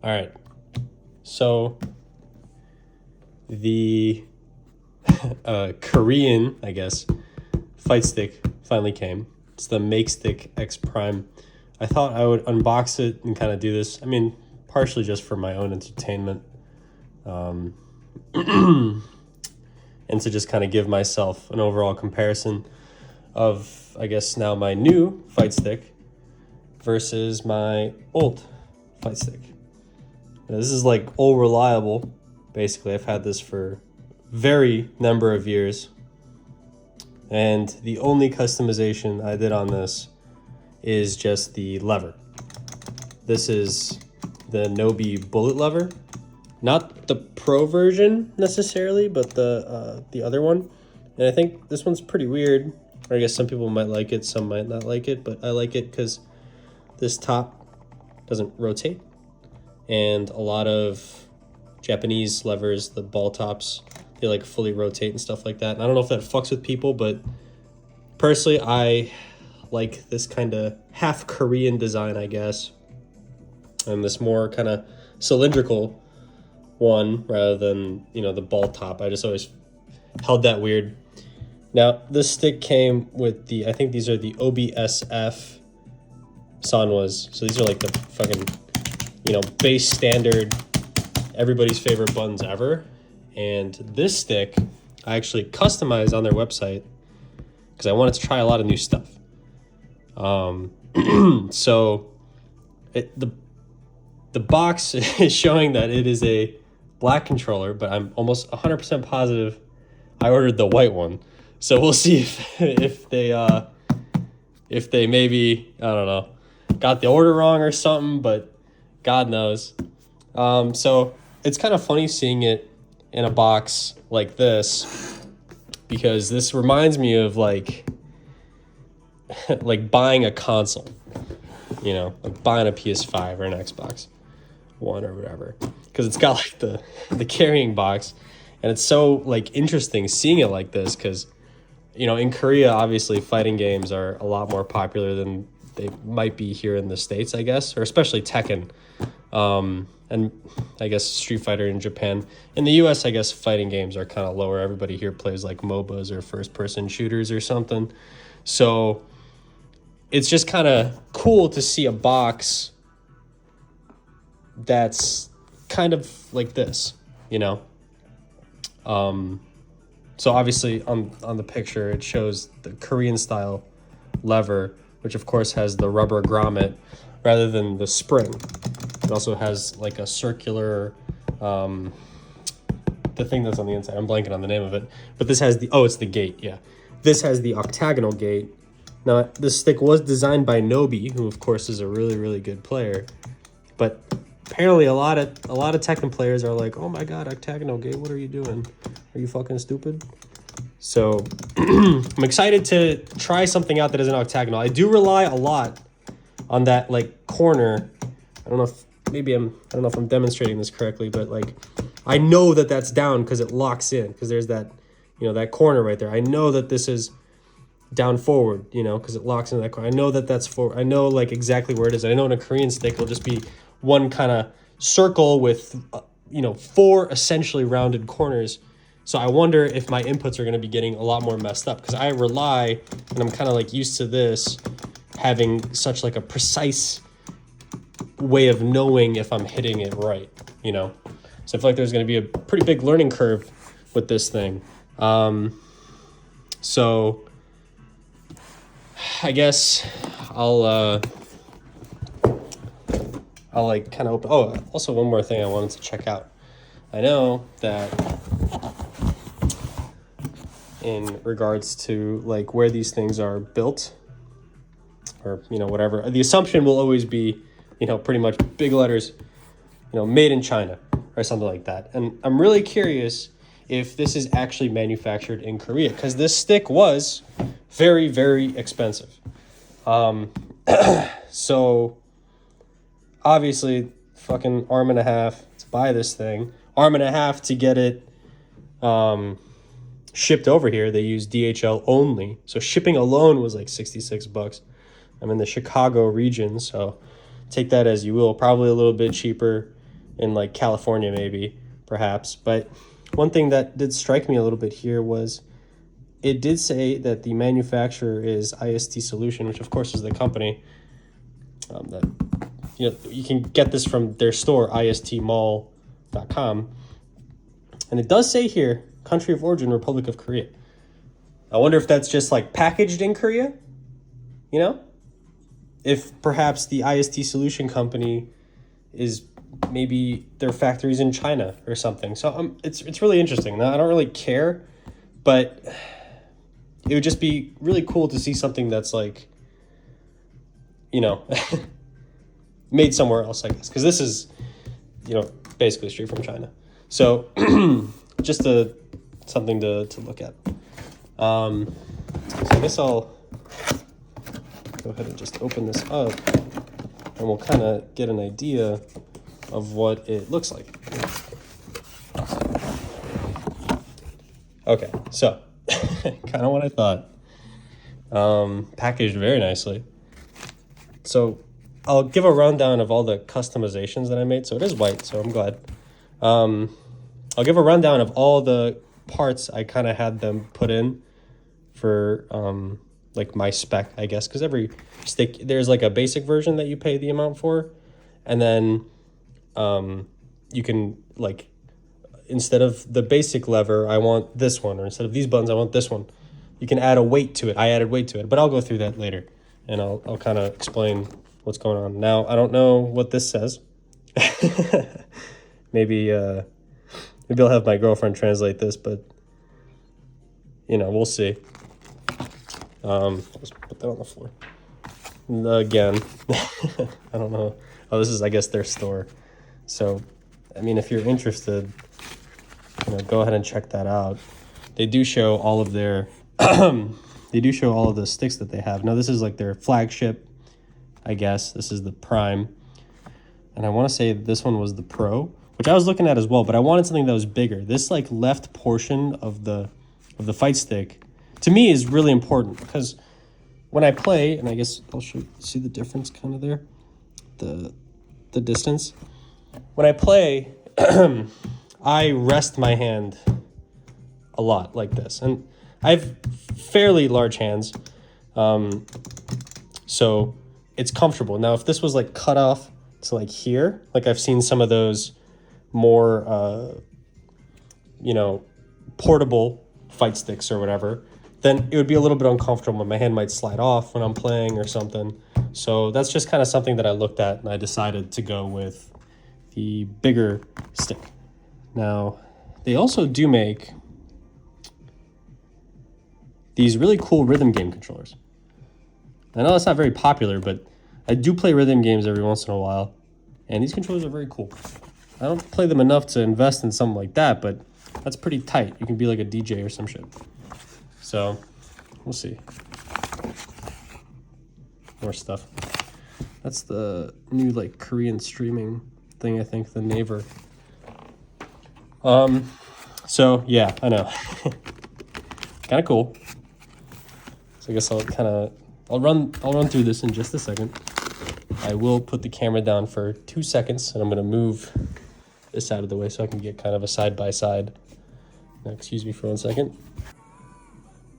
All right. So the Korean, I guess, fight stick finally came. It's the MakeStick X Prime. I thought I would unbox it and kind of do this. I mean, partially just for my own entertainment. And to just kind of give myself an overall comparison of, I guess, now my new fight stick versus my old fight stick. Now, this is like all reliable. Basically, I've had this for very number of years. And the only customization I did on this is just the lever. This is the Nobi bullet lever. Not the pro version necessarily, but the other one. And I think this one's pretty weird. Or I guess some people might like it, some might not like it, but I like it because this top doesn't rotate. And a lot of Japanese levers, the ball tops, they like fully rotate and stuff like that. And I don't know if that fucks with people, but personally, I like this kind of half Korean design, I guess. And this more kind of cylindrical one rather than, you know, the ball top. I just always held that weird. Now, this stick came with the, I think these are the OBSF Sanwas. So these are like the fucking, you know, base standard, everybody's favorite buttons ever. And this stick, I actually customized on their website because I wanted to try a lot of new stuff. So the box is showing that it is a black controller, but I'm almost 100% positive I ordered the white one. So we'll see if they maybe, I don't know, got the order wrong or something, but God knows. So it's kind of funny seeing it in a box like this, because this reminds me of like buying a console, you know, like buying a PS5 or an Xbox One or whatever, because it's got like the carrying box, and it's so like interesting seeing it like this because, you know, in Korea obviously fighting games are a lot more popular than they might be here in the States, I guess, or especially Tekken. And I guess Street Fighter in Japan. In the US, I guess fighting games are kind of lower. Everybody here plays like MOBAs or first-person shooters or something. So it's just kind of cool to see a box that's kind of like this, you know? So obviously on the picture, it shows the Korean-style lever, which of course has the rubber grommet rather than the spring. It also has like a circular, the thing that's on the inside. I'm blanking on the name of it. But this has the, oh, it's the gate, yeah. This has the octagonal gate. Now, this stick was designed by Nobi, who of course is a really, really good player. But apparently a lot of Tekken players are like, oh my God, octagonal gate, what are you doing? Are you fucking stupid? So I'm excited to try something out that isn't octagonal. I do rely a lot on that like corner. I don't know if I'm demonstrating this correctly, but like I know that that's down because it locks in, because there's that, you know, that corner right there. I know that this is down forward, you know, because it locks into that corner. I know that that's forward. I know like exactly where it is. I know in a Korean stick it'll just be one kind of circle with, you know, 4 essentially rounded corners. So I wonder if my inputs are going to be getting a lot more messed up, because I rely, and I'm kind of like used to this, having such like a precise way of knowing if I'm hitting it right, you know? So I feel like there's going to be a pretty big learning curve with this thing. So I guess I'll like kind of open. Oh, also one more thing I wanted to check out. I know that in regards to like where these things are built, or, you know, whatever, the assumption will always be, you know, pretty much big letters, you know, made in China or something like that. And I'm really curious if this is actually manufactured in Korea, because this stick was very, very expensive. So obviously fucking arm and a half to buy this thing, arm and a half to get it shipped over here. They use DHL only, so shipping alone was like $66. I'm in the Chicago region, so take that as you will. Probably a little bit cheaper in like California maybe, perhaps. But one thing that did strike me a little bit here was it did say that the manufacturer is IST Solution, which of course is the company. That you can get this from their store, ISTMALL.com. And it does say here, country of origin, Republic of Korea. I wonder if that's just like packaged in Korea, you know? If perhaps the IST Solution Company is maybe their factories in China or something. So it's really interesting. Now, I don't really care, but it would just be really cool to see something that's like, made somewhere else, I guess. Because this is, basically straight from China. So just something to look at. So I guess I'll go ahead and just open this up and we'll kind of get an idea of what it looks like. Okay, so kind of what I thought. Packaged very nicely. So I'll give a rundown of all the customizations that I made. So it is white, so I'm glad. I'll give a rundown of all the parts I kind of had them put in for like my spec, I guess, because every stick, there's like a basic version that you pay the amount for, and then you can like, instead of the basic lever, I want this one, or instead of these buttons, I want this one. You can add a weight to it. I added weight to it, but I'll go through that later, and I'll kind of explain what's going on. Now, I don't know what this says. Maybe I'll have my girlfriend translate this, but we'll see. Let's put that on the floor. Again, I don't know. Oh, this is, I guess, their store. So, I mean, if you're interested, go ahead and check that out. They do show all of their, they do show all of the sticks that they have. Now, this is like their flagship, I guess. This is the Prime. And I want to say this one was the Pro, which I was looking at as well, but I wanted something that was bigger. This like left portion of the fight stick, to me, is really important because when I play, and I guess I'll see the difference kind of there, the distance. When I play, I rest my hand a lot like this, and I have fairly large hands, so it's comfortable. Now, if this was like cut off to like here, like I've seen some of those more, portable fight sticks or whatever, then it would be a little bit uncomfortable. My hand might slide off when I'm playing or something. So that's just kind of something that I looked at, and I decided to go with the bigger stick. Now, they also do make these really cool rhythm game controllers. I know that's not very popular, but I do play rhythm games every once in a while, and these controllers are very cool. I don't play them enough to invest in something like that, but that's pretty tight. You can be like a DJ or some shit. So, we'll see. More stuff. That's the new like Korean streaming thing, I think, the Naver. So yeah, I know. Kind of cool. So I guess I'll run through this in just a second. I will put the camera down for 2 seconds, and I'm gonna move this out of the way so I can get kind of a side-by-side. Now, excuse me for 1 second.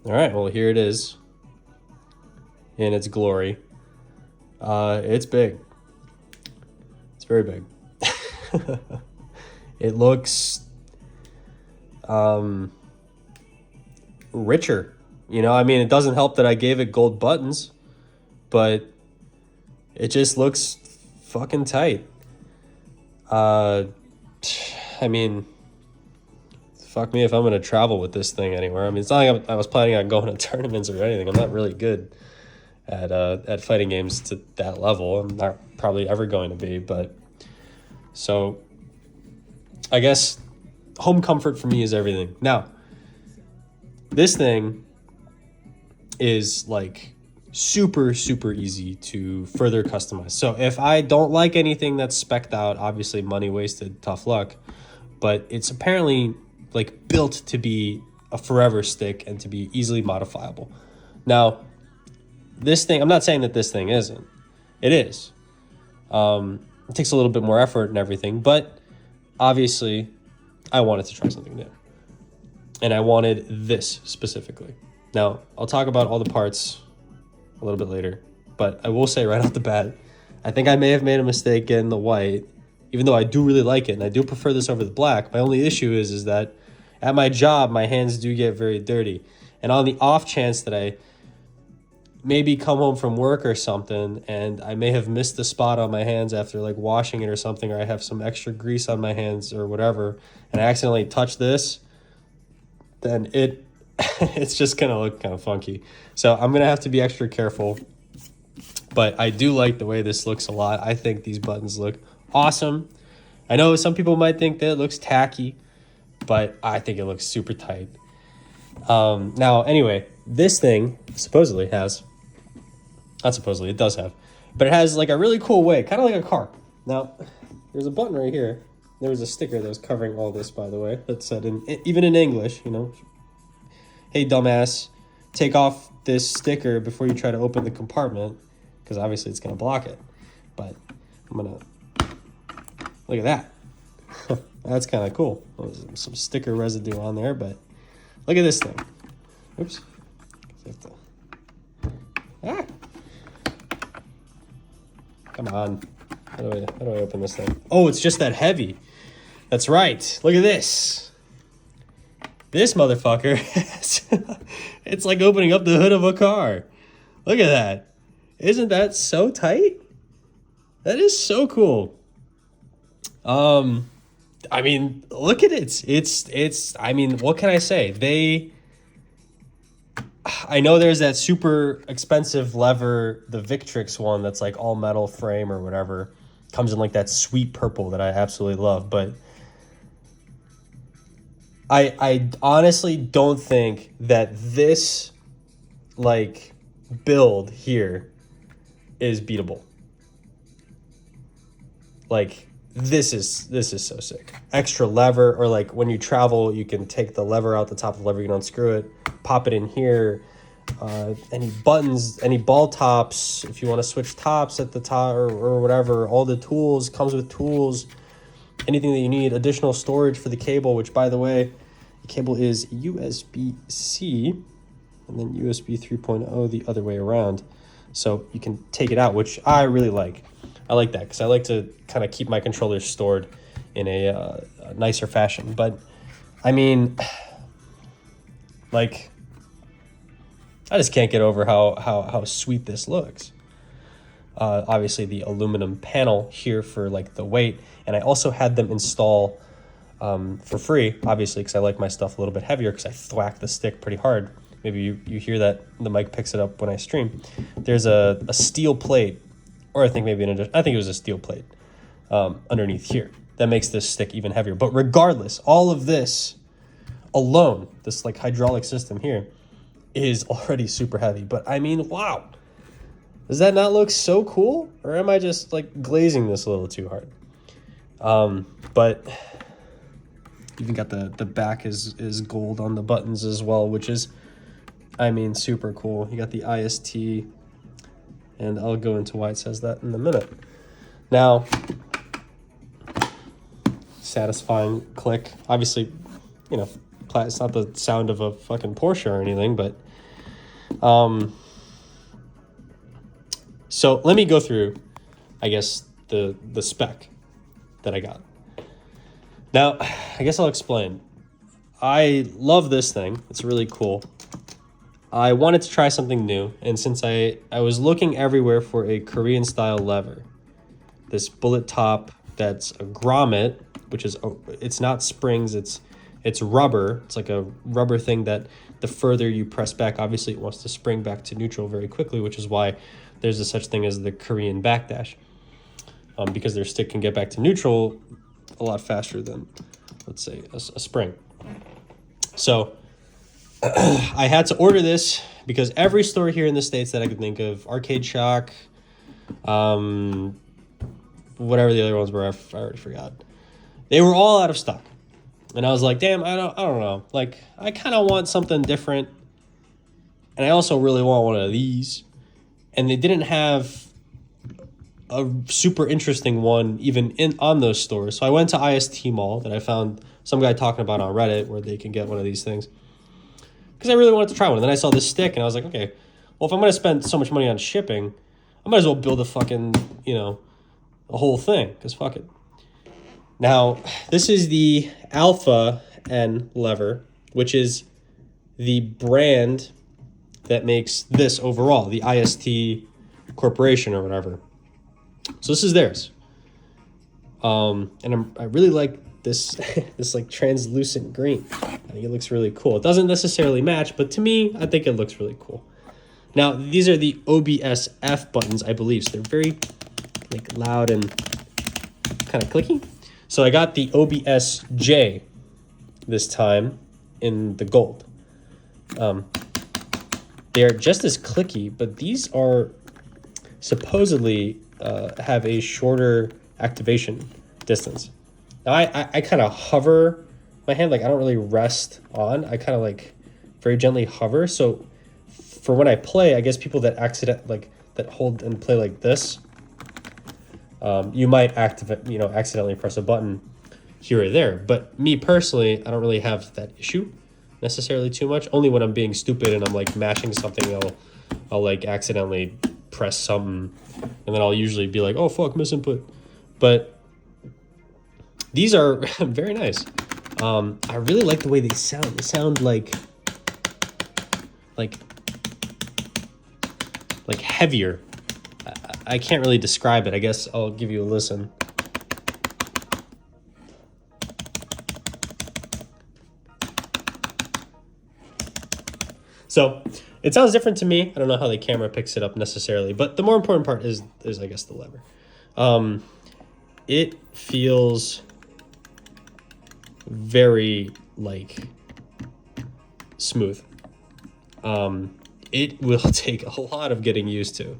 All right, well, here it is in its glory. It's big. It's very big. It looks richer. I mean, it doesn't help that I gave it gold buttons, but it just looks fucking tight. I mean, fuck me if I'm going to travel with this thing anywhere. I mean, it's not like I was planning on going to tournaments or anything. I'm not really good at fighting games to that level. I'm not probably ever going to be, but so I guess home comfort for me is everything. Now, this thing is like super, super easy to further customize. So if I don't like anything that's spec'd out, obviously money wasted, tough luck, but it's apparently like built to be a forever stick and to be easily modifiable. Now, this thing, I'm not saying that this thing isn't. It is. It takes a little bit more effort and everything, but obviously, I wanted to try something new. And I wanted this specifically. Now, I'll talk about all the parts a little bit later, but I will say right off the bat, I think I may have made a mistake getting the white, even though I do really like it, and I do prefer this over the black. My only issue is that at my job, my hands do get very dirty. And on the off chance that I maybe come home from work or something, and I may have missed the spot on my hands after like washing it or something, or I have some extra grease on my hands or whatever, and I accidentally touch this, then it's just gonna look kind of funky. So I'm gonna have to be extra careful. But I do like the way this looks a lot. I think these buttons look awesome. I know some people might think that it looks tacky, but I think it looks super tight. Now, anyway, this thing supposedly has, not supposedly, it does have, but it has like a really cool way, kind of like a car. Now, there's a button right here. There was a sticker that was covering all this, by the way, that said, even in English, you know, hey, dumbass, take off this sticker before you try to open the compartment, because obviously it's going to block it. But I'm going to, look at that. That's kind of cool. There's some sticker residue on there, but look at this thing. Oops. Ah. Come on. How do I open this thing? Oh, it's just that heavy. That's right. Look at this. This motherfucker, it's like opening up the hood of a car. Look at that. Isn't that so tight? That is so cool. I mean, look at it. It's, I mean, what can I say? I know there's that super expensive lever, the Victrix one that's like all metal frame or whatever. Comes in like that sweet purple that I absolutely love. But I honestly don't think that this like build here is beatable. Like this is so sick. Extra lever, or like when you travel, you can take the lever out the top of the lever, you can unscrew it, pop it in here. Any buttons, any ball tops, if you want to switch tops at the top or whatever, all the tools, comes with tools, anything that you need. Additional storage for the cable, which by the way, the cable is USB-C and then USB 3.0 the other way around. So you can take it out, which I really like. I like that because I like to kind of keep my controllers stored in a nicer fashion. But I mean, like, I just can't get over how sweet this looks. Obviously the aluminum panel here for like the weight, and I also had them install for free, obviously, because I like my stuff a little bit heavier because I thwack the stick pretty hard. Maybe you hear that the mic picks it up when I stream. There's a steel plate, or I think maybe I think it was a steel plate underneath here that makes this stick even heavier. But regardless, all of this alone, this like hydraulic system here, is already super heavy. But I mean, wow, does that not look so cool? Or am I just like glazing this a little too hard? But even got the back is gold on the buttons as well, which is, I mean, super cool. You got the IST, and I'll go into why it says that in a minute. Now, satisfying click. Obviously, you know, it's not the sound of a fucking Porsche or anything, but so let me go through, I guess, the spec that I got. Now, I guess I'll explain. I love this thing. It's really cool. I wanted to try something new, and since I was looking everywhere for a Korean style lever, this bullet top that's a grommet, which is, it's not springs, it's rubber. It's like a rubber thing that the further you press back, obviously it wants to spring back to neutral very quickly, which is why there's a such thing as the Korean backdash, because their stick can get back to neutral a lot faster than, let's say, a spring. So I had to order this because every store here in the States that I could think of, Arcade Shock, whatever the other ones were, I already forgot, they were all out of stock. And I was like, damn, I don't know. Like, I kind of want something different. And I also really want one of these. And they didn't have a super interesting one even on those stores. So I went to ISTMALL that I found some guy talking about on Reddit where they can get one of these things, because I really wanted to try one. And then I saw this stick and I was like, okay, well, if I'm going to spend so much money on shipping, I might as well build a fucking, a whole thing, because fuck it. Now, this is the Alpha N lever, which is the brand that makes this overall, the IST Corporation or whatever. So this is theirs. And I really like this this like translucent green. I think it looks really cool. It doesn't necessarily match, but to me, I think it looks really cool. Now, these are the OBS-F buttons, I believe. So they're very like loud and kind of clicky. So I got the OBS-J this time in the gold. They are just as clicky, but these are supposedly have a shorter activation distance. Now I kind of hover my hand, like I don't really rest on. I kind of like very gently hover. So for when I play, I guess people that that hold and play like this, you might accidentally press a button here or there. But me personally, I don't really have that issue necessarily too much. Only when I'm being stupid and I'm like mashing something, I'll like accidentally press something, and then I'll usually be like, oh fuck, miss input. But these are very nice. I really like the way they sound. They sound like heavier. I can't really describe it. I guess I'll give you a listen. So it sounds different to me. I don't know how the camera picks it up necessarily, but the more important part is I guess the lever. It feels very like smooth. It will take a lot of getting used to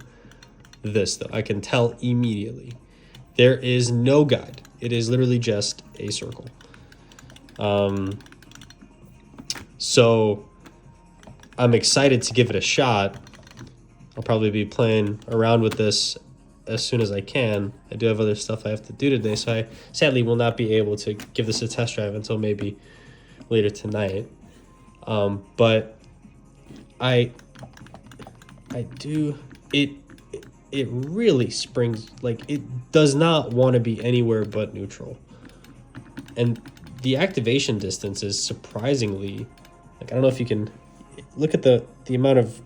this, though. I can tell immediately. There is no guide. It is literally just a circle. So I'm excited to give it a shot. I'll probably be playing around with this as soon as I can. I do have other stuff I have to do today, so I sadly will not be able to give this a test drive until maybe later tonight. But I do, it really springs, like it does not want to be anywhere but neutral. And the activation distance is surprisingly, like, I don't know if you can look at the amount of,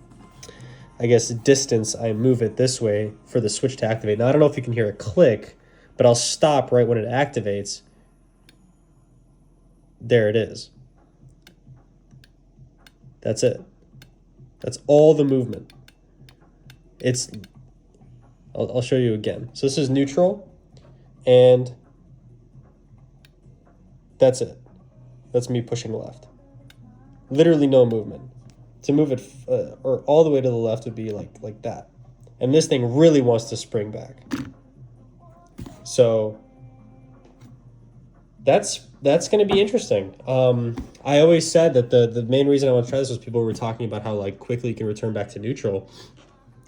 I guess, distance I move it this way for the switch to activate. Now, I don't know if you can hear a click, but I'll stop right when it activates. There it is. That's it. That's all the movement. I'll show you again. So this is neutral, and that's it. That's me pushing left. Literally no movement. To move it or all the way to the left would be like that. And this thing really wants to spring back. So that's going to be interesting. I always said that the main reason I want to try this was people were talking about how like quickly you can return back to neutral.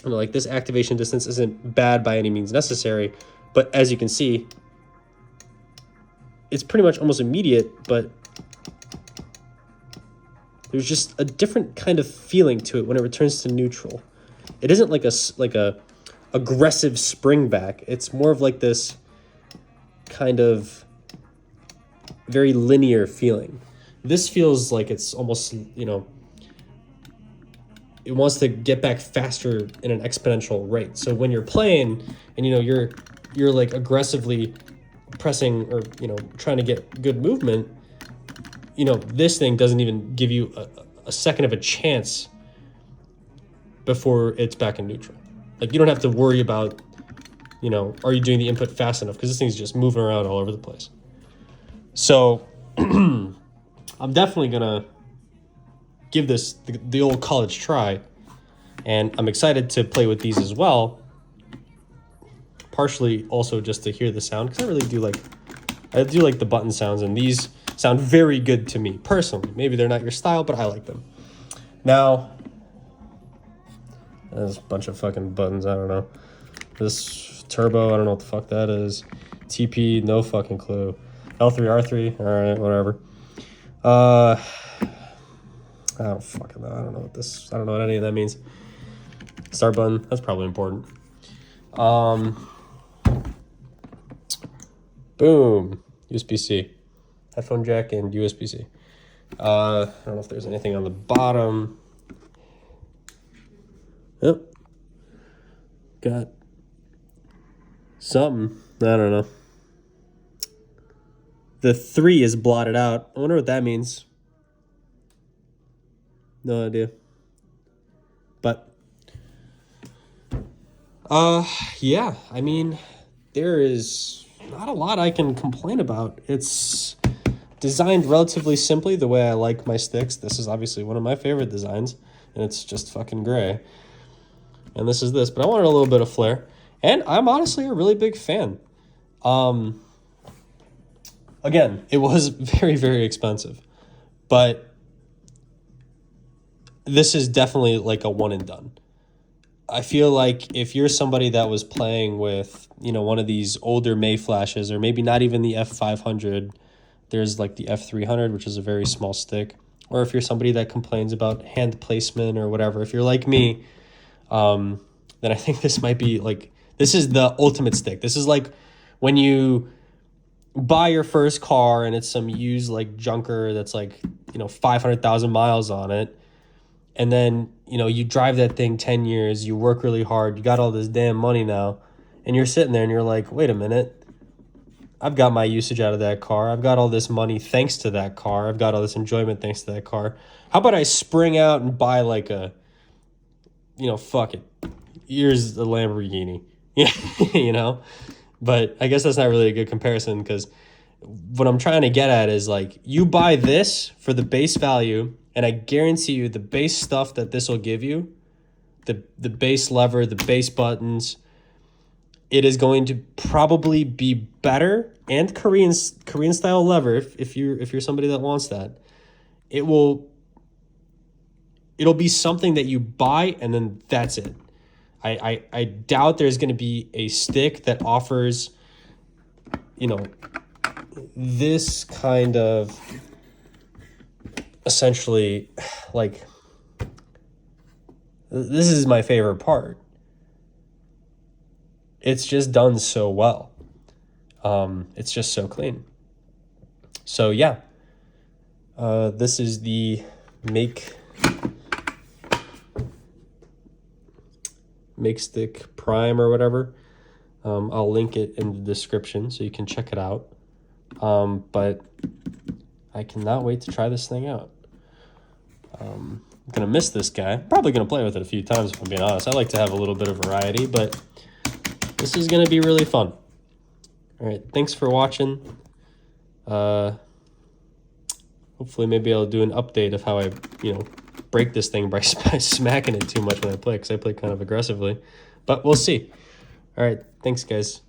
And like, this activation distance isn't bad by any means necessary, but as you can see, it's pretty much almost immediate, but there's just a different kind of feeling to it when it returns to neutral. It isn't like a aggressive spring back. It's more of like this kind of very linear feeling. This feels like it's almost, it wants to get back faster in an exponential rate. So when you're playing and you're like aggressively pressing or trying to get good movement, this thing doesn't even give you a second of a chance before it's back in neutral. Like, you don't have to worry about, are you doing the input fast enough? Because this thing's just moving around all over the place. So I'm definitely gonna give this the old college try, and I'm excited to play with these as well. Partially also just to hear the sound, because I do like the button sounds, and these sound very good to me personally. Maybe they're not your style, but I like them. Now, there's a bunch of fucking buttons, I don't know. This turbo, I don't know what the fuck that is. TP, no fucking clue. L3, R3, all right, whatever. I don't fucking know. I don't know what any of that means. Start button, that's probably important. Boom, USB-C. Headphone jack and USB-C. I don't know if there's anything on the bottom. Yep. Got something. I don't know. The 3 is blotted out. I wonder what that means. No idea. But yeah, I mean, there is not a lot I can complain about. It's designed relatively simply the way I like my sticks. This is obviously one of my favorite designs, and it's just fucking gray. And this is this, but I wanted a little bit of flair. And I'm honestly a really big fan. Again, it was very, very expensive, but this is definitely like a one and done. I feel like if you're somebody that was playing with, you know, one of these older May flashes, or maybe not even the F500, there's like the F300, which is a very small stick. Or if you're somebody that complains about hand placement or whatever, if you're like me, then I think this might be like, this is the ultimate stick. This is like when you buy your first car and it's some used like junker that's like, you know, 500,000 miles on it. And then, you know, you drive that thing 10 years, you work really hard, you got all this damn money now, and you're sitting there and you're like, wait a minute, I've got my usage out of that car. I've got all this money thanks to that car. I've got all this enjoyment thanks to that car. How about I spring out and buy like a, you know, fuck it, here's a Lamborghini, you know? But I guess that's not really a good comparison, because what I'm trying to get at is like, you buy this for the base value, and I guarantee you the base stuff that this will give you, the base lever, the base buttons, it is going to probably be better, and Korean style lever if you're somebody that wants that. It'll be something that you buy and then that's it. I doubt there's going to be a stick that offers, you know, this kind of essentially, like, this is my favorite part. It's just done so well. It's just so clean. So yeah, this is the MakeStick Prime or whatever. I'll link it in the description so you can check it out. But I cannot wait to try this thing out. I'm gonna miss this guy. Probably gonna play with it a few times if I'm being honest. I like to have a little bit of variety, but this is gonna be really fun. All right, thanks for watching. Hopefully maybe I'll do an update of how I, you know, break this thing by smacking it too much when I play, because I play kind of aggressively. But we'll see. All right, thanks guys.